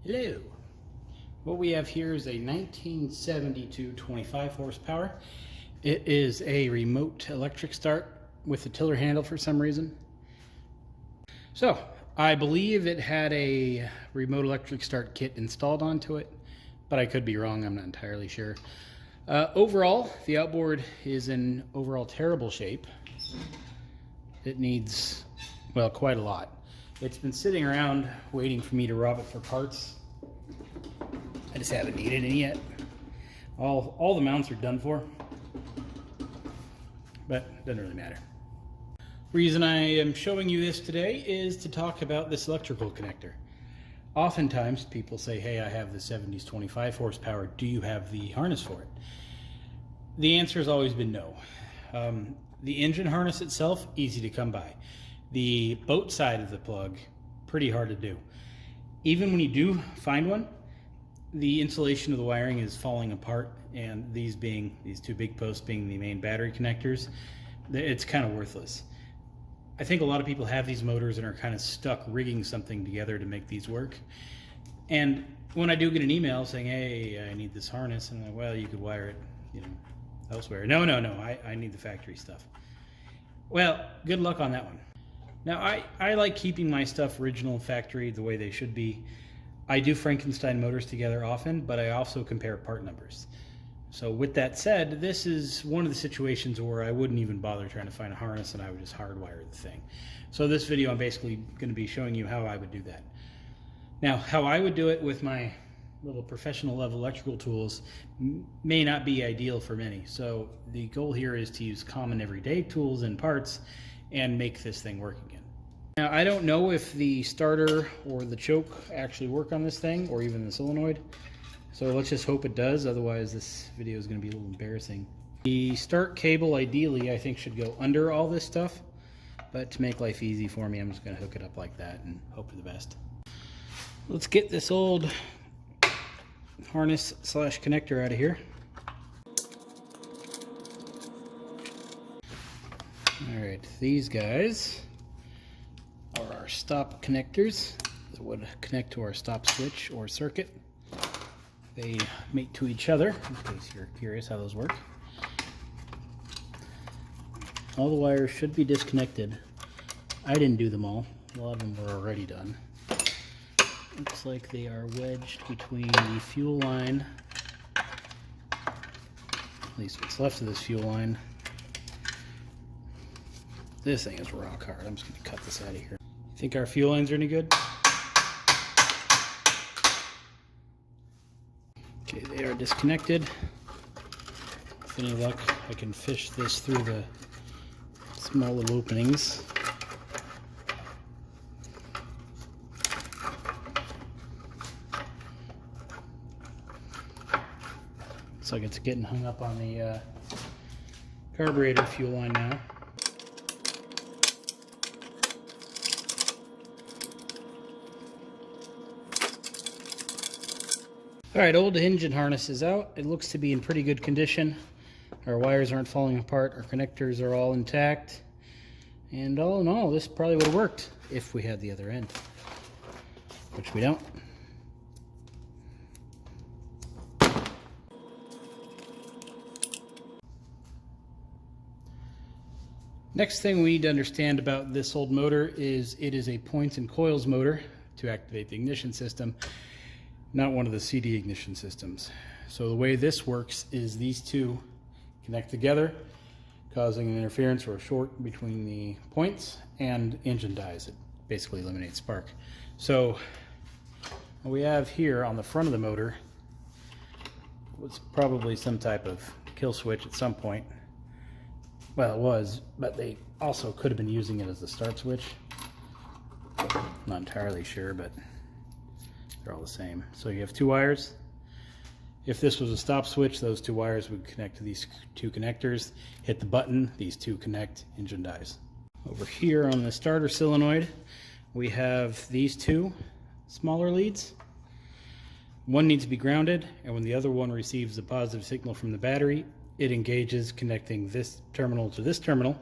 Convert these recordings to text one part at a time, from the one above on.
Hello. What we have here is a 1972 25 horsepower. It is a remote electric start with a tiller handle for some reason. So I believe it had a remote electric start kit installed onto it, but I could be wrong. I'm not entirely sure. Overall, the outboard is in overall terrible shape. It needs, well, quite a lot. It's been sitting around waiting for me to rob it for parts. I just haven't needed any yet. All the mounts are done for, but it doesn't really matter. Reason I am showing you this today is to talk about this electrical connector. Oftentimes people say, hey, I have the 70s 25 horsepower. Do you have the harness for it? The answer has always been no. The engine harness itself, easy to come by. The boat side of the plug, pretty hard to do. Even when you do find one, the insulation of the wiring is falling apart, and these two big posts being the main battery connectors, it's kind of worthless. I think a lot of people have these motors and are kind of stuck rigging something together to make these work. And when I do get an email saying, hey, I need this harness, and I'm like, well, you could wire it, elsewhere. No, I need the factory stuff. Well, good luck on that one. Now, I like keeping my stuff original factory the way they should be. I do Frankenstein motors together often, but I also compare part numbers. So with that said, this is one of the situations where I wouldn't even bother trying to find a harness, and I would just hardwire the thing. So this video, I'm basically going to be showing you how I would do that. Now, how I would do it with my little professional level electrical tools may not be ideal for many. So the goal here is to use common everyday tools and parts and make this thing work again. Now, I don't know if the starter or the choke actually work on this thing, or even the solenoid. So let's just hope it does, otherwise this video is going to be a little embarrassing. The start cable, ideally, I think should go under all this stuff. But to make life easy for me, I'm just going to hook it up like that and hope for the best. Let's get this old harness / connector out of here. Alright, these guys are our stop connectors. This would connect to our stop switch or circuit. They mate to each other, in case you're curious how those work. All the wires should be disconnected. I didn't do them all. A lot of them were already done. Looks like they are wedged between the fuel line, at least what's left of this fuel line. This thing is rock hard. I'm just going to cut this out of here. Think our fuel lines are any good? Okay, they are disconnected. With any luck, I can fish this through the small little openings. Looks like it's getting hung up on the carburetor fuel line now. Alright, old engine harness is out. It looks to be in pretty good condition. Our wires aren't falling apart. Our connectors are all intact. And all in all, this probably would have worked if we had the other end, which we don't. Next thing we need to understand about this old motor is it is a points and coils motor to activate the ignition system, not one of the CD ignition systems. So the way this works is these two connect together, causing an interference or a short between the points, and engine dies. It basically eliminates spark. So what we have here on the front of the motor was probably some type of kill switch at some point. Well, it was, but they also could have been using it as a start switch. I'm not entirely sure, but they're all the same. So you have two wires. If this was a stop switch, those two wires would connect to these two connectors. Hit the button, these two connect, engine dies. Over here on the starter solenoid, we have these two smaller leads. One needs to be grounded, and when the other one receives a positive signal from the battery, it engages, connecting this terminal to this terminal.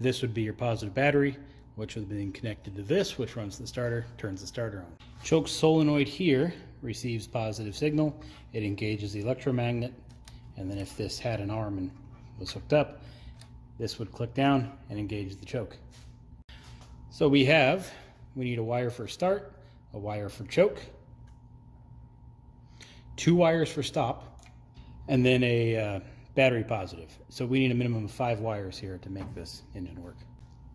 This would be your positive battery, which would be connected to this, which runs the starter, turns the starter on. Choke solenoid here receives positive signal, it engages the electromagnet, and then if this had an arm and was hooked up, this would click down and engage the choke. So we need a wire for start, a wire for choke, 2 wires for stop, and then a battery positive. So we need a minimum of 5 wires here to make this engine work.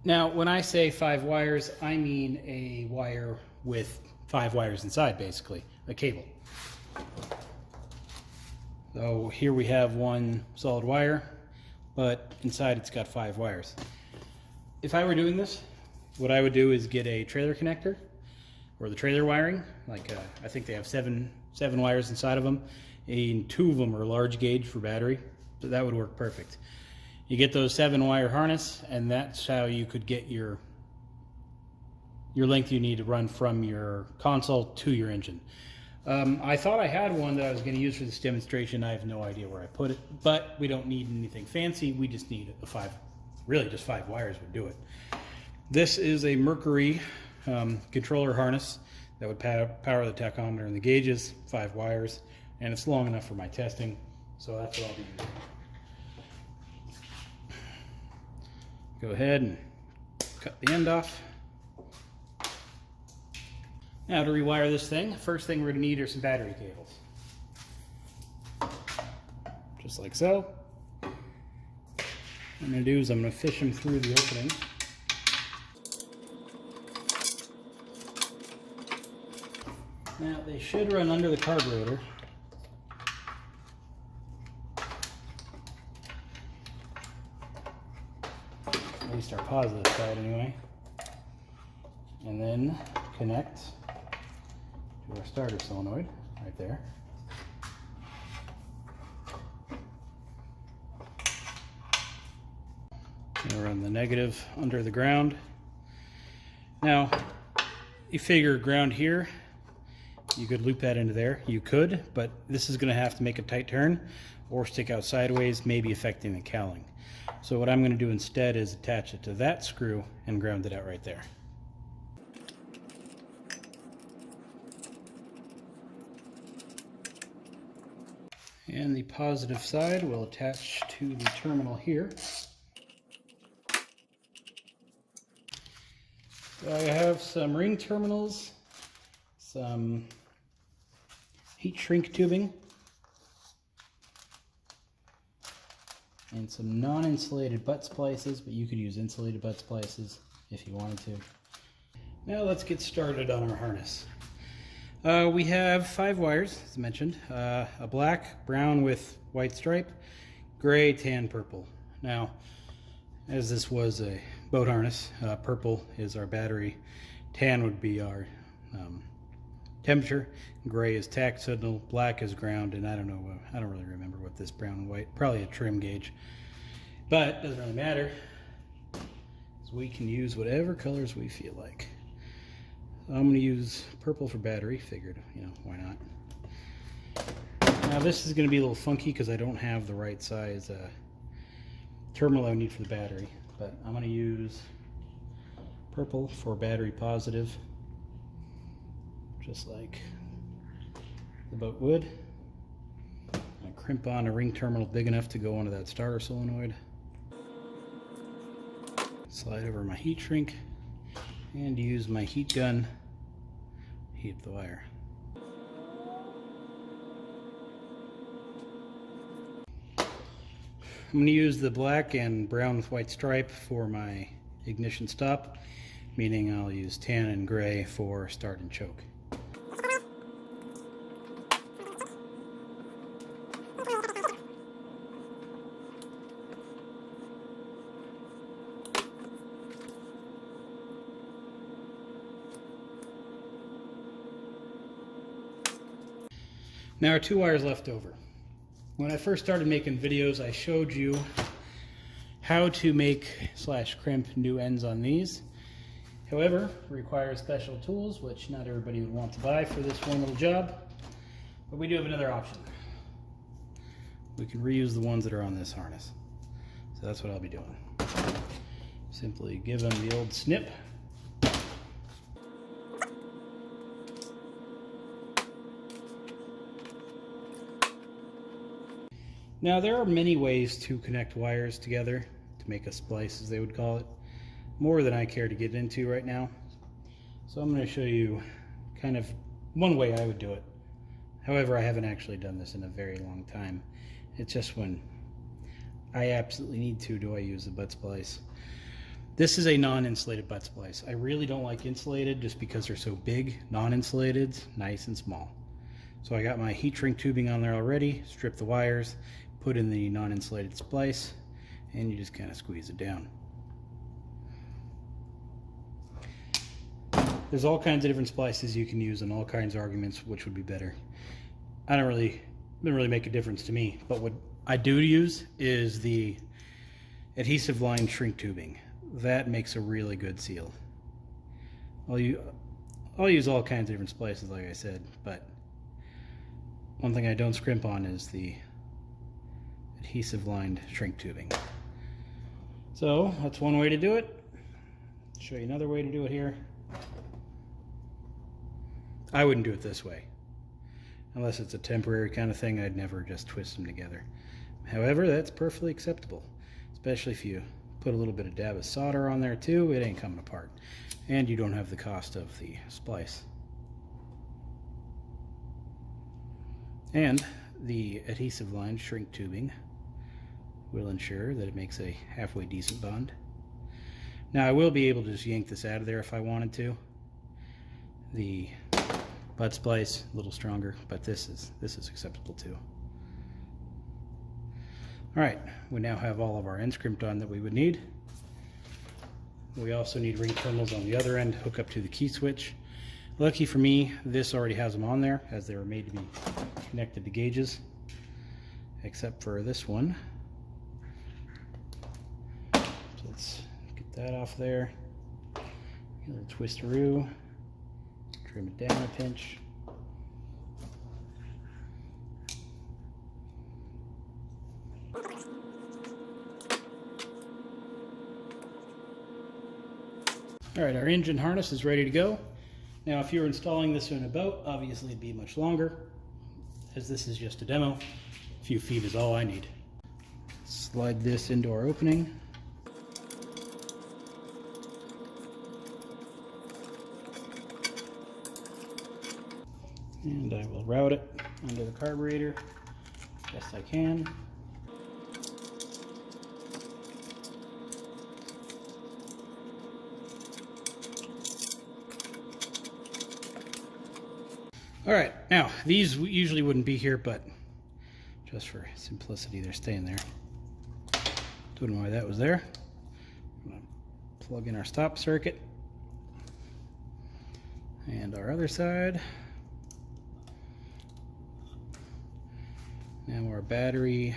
Now, when I say 5 wires, I mean a wire with 5 wires inside, basically, a cable. So here we have one solid wire, but inside it's got 5 wires. If I were doing this, what I would do is get a trailer connector, or the trailer wiring. Like I think they have seven wires inside of them, and 2 of them are large gauge for battery, so that would work perfect. You get those 7-wire harness, and that's how you could get your length you need to run from your console to your engine. I thought I had one that I was going to use for this demonstration. I have no idea where I put it, but we don't need anything fancy. We just need a 5, really just 5 wires would do it. This is a Mercury controller harness that would power the tachometer and the gauges, 5 wires, and it's long enough for my testing, so that's what I'll be using. Go ahead and cut the end off. Now to rewire this thing, first thing we're going to need are some battery cables. Just like so. What I'm going to do is I'm going to fish them through the opening. Now they should run under the carburetor. At least our positive side anyway. And then connect to our starter solenoid right there. Gonna run the negative under the ground. Now, you figure ground here, you could loop that into there. You could, but this is gonna have to make a tight turn or stick out sideways, maybe affecting the cowling. So what I'm gonna do instead is attach it to that screw and ground it out right there. And the positive side will attach to the terminal here. So I have some ring terminals, some heat shrink tubing, and some non-insulated butt splices, but you could use insulated butt splices if you wanted to. Now let's get started on our harness. We have 5 wires, as mentioned, a black, brown with white stripe, gray, tan, purple. Now, as this was a boat harness, purple is our battery, tan would be our temperature, gray is tach signal, black is ground, and I don't really remember what this brown and white, probably a trim gauge, but doesn't really matter, because we can use whatever colors we feel like. I'm going to use purple for battery, figured, why not. Now this is going to be a little funky because I don't have the right size terminal I need for the battery, but I'm going to use purple for battery positive, just like the boat would. I crimp on a ring terminal big enough to go onto that starter solenoid. Slide over my heat shrink and use my heat gun to heat up the wire. I'm going to use the black and brown with white stripe for my ignition stop, meaning I'll use tan and gray for start and choke. Now our 2 wires left over. When I first started making videos, I showed you how to make / crimp new ends on these. However, it requires special tools, which not everybody would want to buy for this one little job, but we do have another option. We can reuse the ones that are on this harness. So that's what I'll be doing. Simply give them the old snip. Now there are many ways to connect wires together to make a splice, as they would call it, more than I care to get into right now. So I'm going to show you kind of one way I would do it. However, I haven't actually done this in a very long time. It's just when I absolutely need to do I use the butt splice. This is a non-insulated butt splice. I really don't like insulated just because they're so big. Non-insulated, nice and small. So I got my heat shrink tubing on there already, stripped the wires, put in the non-insulated splice, and you just kind of squeeze it down. There's all kinds of different splices you can use and all kinds of arguments which would be better. Doesn't really make a difference to me, but what I do use is the adhesive lined shrink tubing. That makes a really good seal. I'll use all kinds of different splices, like I said, but one thing I don't scrimp on is the adhesive lined shrink tubing. So that's one way to do it. I'll show you another way to do it here. I wouldn't do it this way. Unless it's a temporary kind of thing, I'd never just twist them together. However, that's perfectly acceptable, especially if you put a little bit of dab of solder on there too. It ain't coming apart, and you don't have the cost of the splice. And the adhesive lined shrink tubing will ensure that it makes a halfway decent bond. Now I will be able to just yank this out of there if I wanted to. The butt splice a little stronger, but this is acceptable too. Alright, we now have all of our ends crimped on that we would need. We also need ring terminals on the other end, hook up to the key switch. Lucky for me, this already has them on there, as they were made to be connected to gauges, except for this one. So let's get that off there. Get a little twisteroo. Trim it down a pinch. Alright, our engine harness is ready to go. Now if you were installing this in a boat, obviously it'd be much longer, as this is just a demo. A few feet is all I need. Slide this into our opening. And I will route it under the carburetor best I can. Alright, now these usually wouldn't be here, but just for simplicity they're staying there. Don't know why that was there. I'm going to plug in our stop circuit and our other side. Now our battery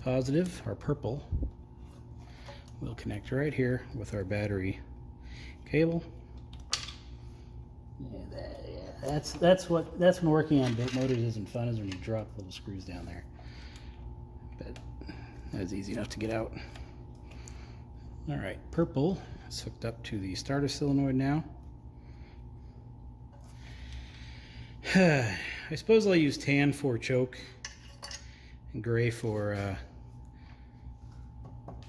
positive, our purple, will connect right here with our battery cable. Yeah, that's when working on boat motors isn't fun, is when you drop little screws down there. But that's easy enough to get out. All right, purple is hooked up to the starter solenoid now. I suppose I'll use tan for choke and gray for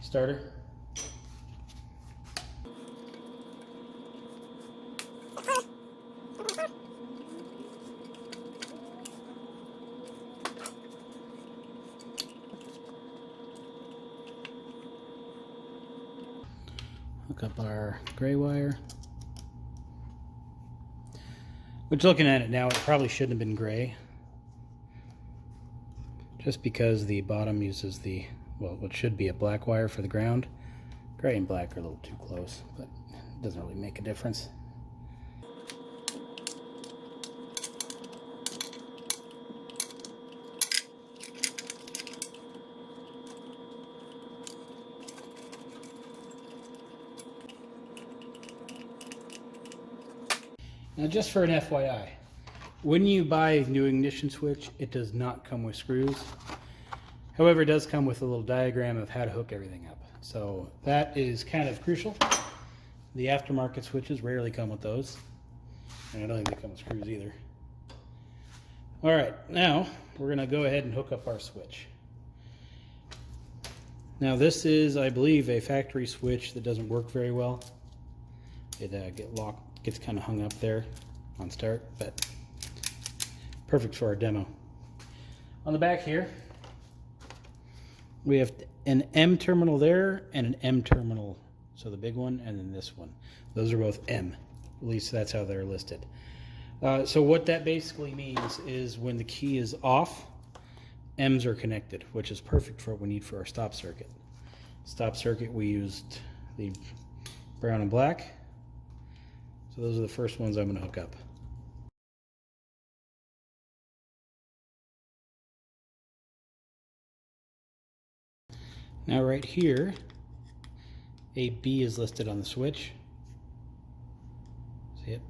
starter. Hook up our gray wire. Which, looking at it now, it probably shouldn't have been gray. Just because the bottom uses the, well, what should be a black wire for the ground. Gray and black are a little too close, but it doesn't really make a difference. Now, just for an FYI, when you buy a new ignition switch, it does not come with screws. However, it does come with a little diagram of how to hook everything up. So that is kind of crucial. The aftermarket switches rarely come with those. And I don't think they come with screws either. All right, now we're going to go ahead and hook up our switch. Now this is, I believe, a factory switch that doesn't work very well. It gets kind of hung up there on start, but perfect for our demo. On the back here, we have an M terminal there and an M terminal. So the big one and then this one. Those are both M. At least that's how they're listed. So what that basically means is when the key is off, M's are connected, which is perfect for what we need for our stop circuit. Stop circuit, we used the brown and black. So those are the first ones I'm going to hook up. Now right here, a B is listed on the switch. See it?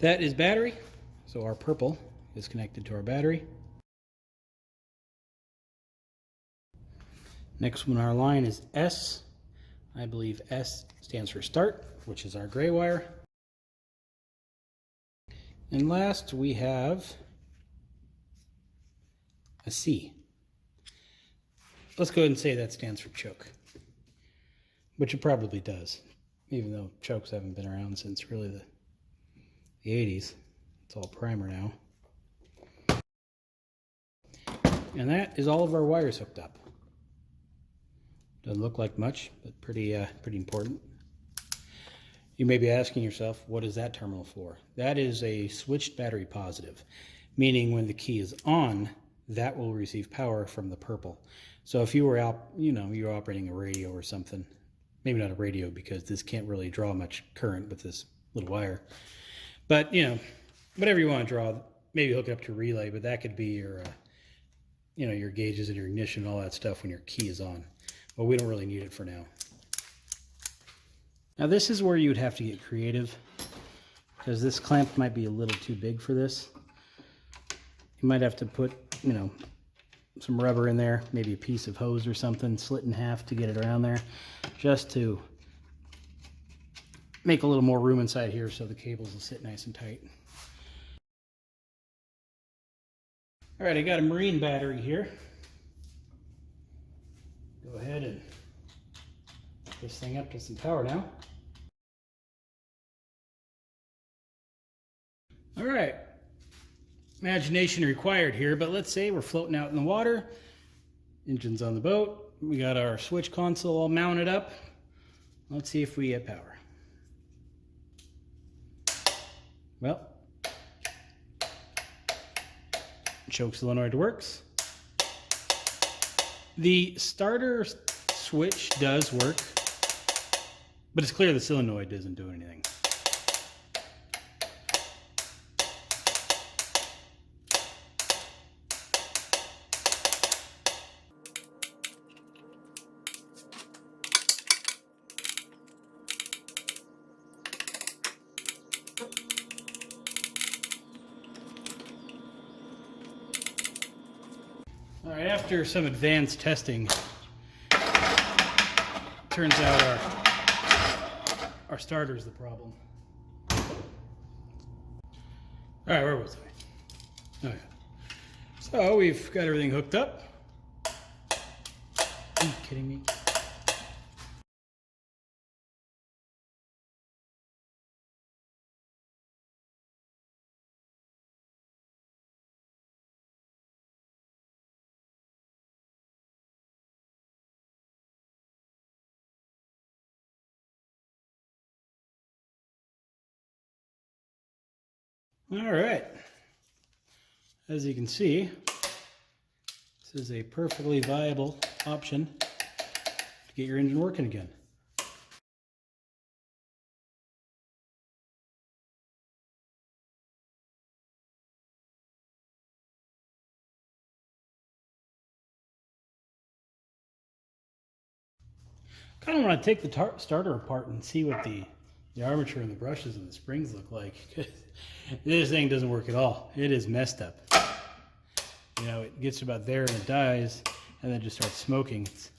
That is battery, so our purple is connected to our battery. Next one on our line is S. I believe S stands for start, which is our gray wire. And last we have a C. Let's go ahead and say that stands for choke, which it probably does, even though chokes haven't been around since really the 80s. It's all primer now. And that is all of our wires hooked up. Doesn't look like much, but pretty important. You may be asking yourself, what is that terminal for? That is a switched battery positive, meaning when the key is on, that will receive power from the purple. So if you were out, you're operating a radio or something, maybe not a radio because this can't really draw much current with this little wire. But, whatever you want to draw, maybe hook it up to a relay, but that could be your, your gauges and your ignition and all that stuff when your key is on. But we don't really need it for now. Now this is where you would have to get creative because this clamp might be a little too big for this. You might have to put, some rubber in there, maybe a piece of hose or something, slit in half to get it around there, just to make a little more room inside here so the cables will sit nice and tight. All right, I got a marine battery here. Go ahead and hook this thing up to some power now. All right, imagination required here, but let's say we're floating out in the water, engine's on the boat, we got our switch console all mounted up. Let's see if we get power. Well, choke solenoid works. The starter switch does work, but it's clear the solenoid doesn't do anything. All right, after some advanced testing, turns out our starter is the problem. All right, where was I? Oh yeah. So we've got everything hooked up. Are you kidding me? All right, as you can see, this is a perfectly viable option to get your engine working again. Kind of want to take the starter apart and see what the armature and the brushes and the springs look like. This thing doesn't work at all. It is messed up. It gets about there and it dies and then just starts smoking. It's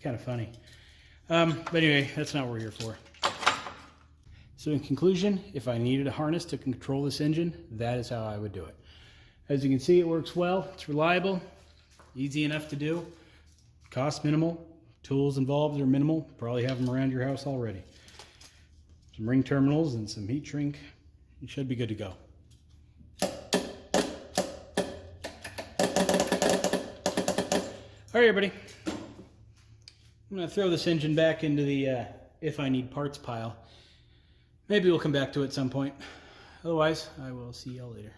kind of funny. But anyway, that's not what we're here for. So in conclusion, if I needed a harness to control this engine, that is how I would do it. As you can see, it works well, it's reliable, easy enough to do, cost minimal, tools involved are minimal, probably have them around your house already. Some ring terminals and some heat shrink, you should be good to go. All right, everybody. I'm going to throw this engine back into the if I need parts pile. Maybe we'll come back to it at some point. Otherwise, I will see y'all later.